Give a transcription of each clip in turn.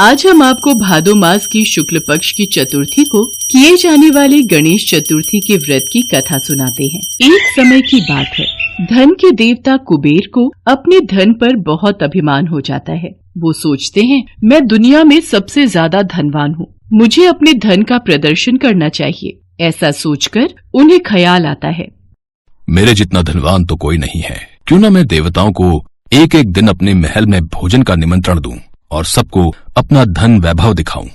आज हम आपको भादो मास की शुक्ल पक्ष की चतुर्थी को किए जाने वाले गणेश चतुर्थी के व्रत की कथा सुनाते हैं। एक समय की बात है, धन के देवता कुबेर को अपने धन पर बहुत अभिमान हो जाता है। वो सोचते हैं, मैं दुनिया में सबसे ज्यादा धनवान हूँ, मुझे अपने धन का प्रदर्शन करना चाहिए। ऐसा सोचकर उन्हें ख्याल आता है, मेरे जितना धनवान तो कोई नहीं है, क्यों न मैं देवताओं को एक एक दिन अपने महल में भोजन का निमंत्रण दूं और सबको अपना धन वैभव दिखाऊं।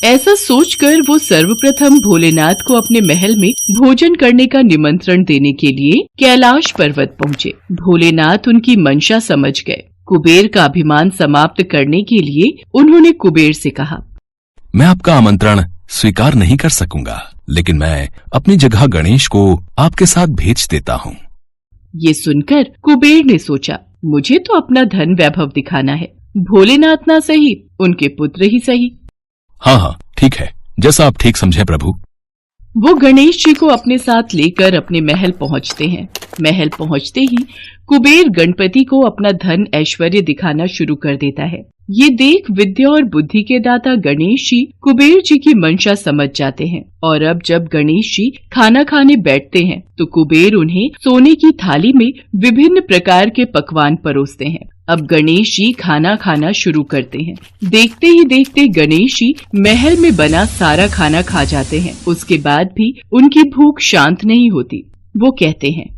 ऐसा सोचकर वो सर्वप्रथम भोलेनाथ को अपने महल में भोजन करने का निमंत्रण देने के लिए कैलाश पर्वत पहुँचे। भोलेनाथ उनकी मंशा समझ गए। कुबेर का अभिमान समाप्त करने के लिए उन्होंने कुबेर से कहा, मैं आपका आमंत्रण स्वीकार नहीं कर सकूंगा, लेकिन मैं अपनी जगह गणेश को आपके साथ भेज देता हूँ। ये सुनकर कुबेर ने सोचा, मुझे तो अपना धन वैभव दिखाना है, भोलेनाथ ना सही, उनके पुत्र ही सही। हाँ, ठीक है, जैसा आप ठीक समझे प्रभु। वो गणेश जी को अपने साथ लेकर अपने महल पहुँचते हैं। महल पहुँचते ही कुबेर गणपति को अपना धन ऐश्वर्य दिखाना शुरू कर देता है। ये देख विद्या और बुद्धि के दाता गणेश जी कुबेर जी की मंशा समझ जाते हैं और अब जब गणेश जी खाना खाने बैठते हैं तो कुबेर उन्हें सोने की थाली में विभिन्न प्रकार के पकवान परोसते हैं। अब गणेश जी खाना खाना शुरू करते हैं। देखते ही देखते गणेश जी महल में बना सारा खाना खा जाते हैं। उसके बाद भी उनकी भूख शांत नहीं होती। वो कहते हैं,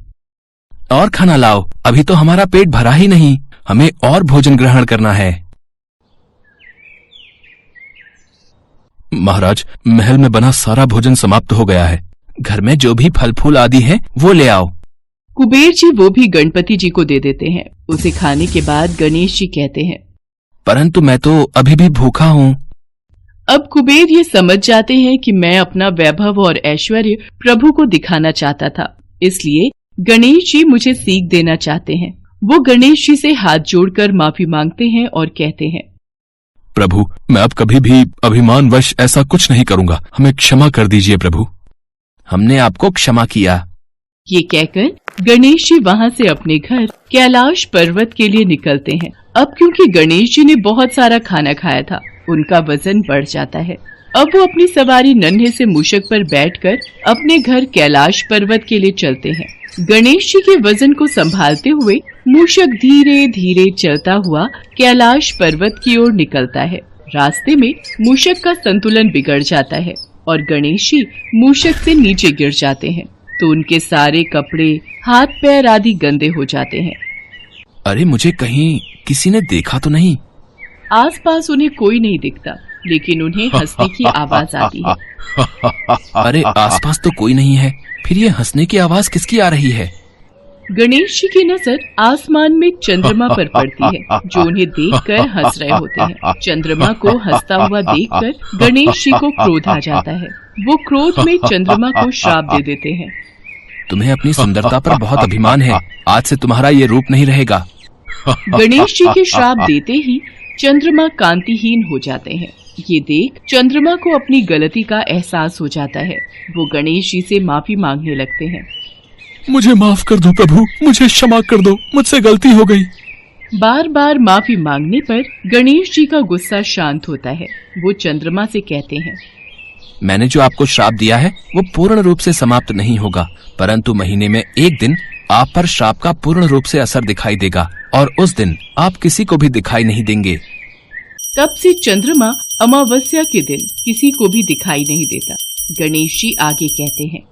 और खाना लाओ, अभी तो हमारा पेट भरा ही नहीं, हमें और भोजन ग्रहण करना है। महाराज, महल में बना सारा भोजन समाप्त हो गया है, घर में जो भी फल फूल आदि है वो ले आओ। कुबेर जी वो भी गणपति जी को दे देते हैं। उसे खाने के बाद गणेश जी कहते हैं, परंतु मैं तो अभी भी भूखा हूँ। अब कुबेर ये समझ जाते हैं कि मैं अपना वैभव और ऐश्वर्य प्रभु को दिखाना चाहता था, इसलिए गणेश जी मुझे सीख देना चाहते हैं। वो गणेश जी से हाथ जोड़कर माफी मांगते हैं और कहते हैं, प्रभु, मैं अब कभी भी अभिमानवश ऐसा कुछ नहीं करूँगा, हमें क्षमा कर दीजिए प्रभु। हमने आपको क्षमा किया। ये कहकर गणेश जी वहाँ से अपने घर कैलाश पर्वत के लिए निकलते हैं। अब क्योंकि गणेश जी ने बहुत सारा खाना खाया था, उनका वजन बढ़ जाता है। अब वो अपनी सवारी नन्हे से मूषक पर बैठकर अपने घर कैलाश पर्वत के लिए चलते हैं। गणेश जी के वजन को संभालते हुए मूषक धीरे धीरे चलता हुआ कैलाश पर्वत की ओर निकलता है। रास्ते में मूषक का संतुलन बिगड़ जाता है और गणेश जी मूषक से नीचे गिर जाते हैं तो उनके सारे कपड़े, हाथ पैर आदि गंदे हो जाते हैं। अरे, मुझे कहीं किसी ने देखा तो नहीं? आसपास उन्हें कोई नहीं दिखता, लेकिन उन्हें हंसने की आवाज आती है। अरे, आसपास तो कोई नहीं है, फिर ये हंसने की आवाज किसकी आ रही है? गणेश जी की नजर आसमान में चंद्रमा पर पड़ती है, जो उन्हें देखकर हंस रहे होते हैं। चंद्रमा को हंसता हुआ देखकर गणेश जी को क्रोध आ जाता है। वो क्रोध में चंद्रमा को श्राप दे देते हैं। तुम्हें अपनी सुंदरता पर बहुत अभिमान है, आज से तुम्हारा ये रूप नहीं रहेगा। गणेश जी के श्राप देते ही चंद्रमा कांतिहीन हो जाते हैं। ये देख चंद्रमा को अपनी गलती का एहसास हो जाता है। वो गणेश जी से माफी मांगने लगते हैं। मुझे माफ कर दो प्रभु, मुझे क्षमा कर दो, मुझसे गलती हो गई। बार बार माफी मांगने पर गणेश जी का गुस्सा शांत होता है। वो चंद्रमा से कहते हैं, मैंने जो आपको श्राप दिया है वो पूर्ण रूप से समाप्त नहीं होगा, परंतु महीने में एक दिन आप पर श्राप का पूर्ण रूप से असर दिखाई देगा और उस दिन आप किसी को भी दिखाई नहीं देंगे। तब से चंद्रमा अमावस्या के दिन किसी को भी दिखाई नहीं देता। गणेश जी आगे कहते हैं,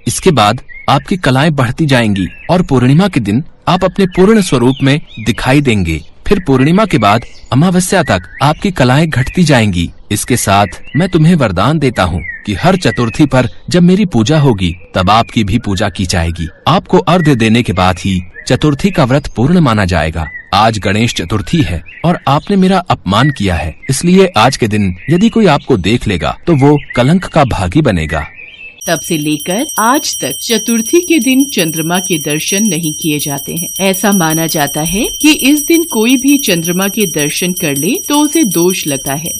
इसके बाद आपकी कलाएं बढ़ती जाएंगी और पूर्णिमा के दिन आप अपने पूर्ण स्वरूप में दिखाई देंगे। फिर पूर्णिमा के बाद अमावस्या तक आपकी कलाएं घटती जाएंगी। इसके साथ मैं तुम्हें वरदान देता हूँ कि हर चतुर्थी पर जब मेरी पूजा होगी तब आपकी भी पूजा की जाएगी। आपको अर्घ्य देने के बाद ही चतुर्थी का व्रत पूर्ण माना जाएगा। आज गणेश चतुर्थी है और आपने मेरा अपमान किया है, इसलिए आज के दिन यदि कोई आपको देख लेगा तो वो कलंक का भागी बनेगा। तब से लेकर आज तक चतुर्थी के दिन चंद्रमा के दर्शन नहीं किए जाते हैं। ऐसा माना जाता है कि इस दिन कोई भी चंद्रमा के दर्शन कर ले तो उसे दोष लगता है।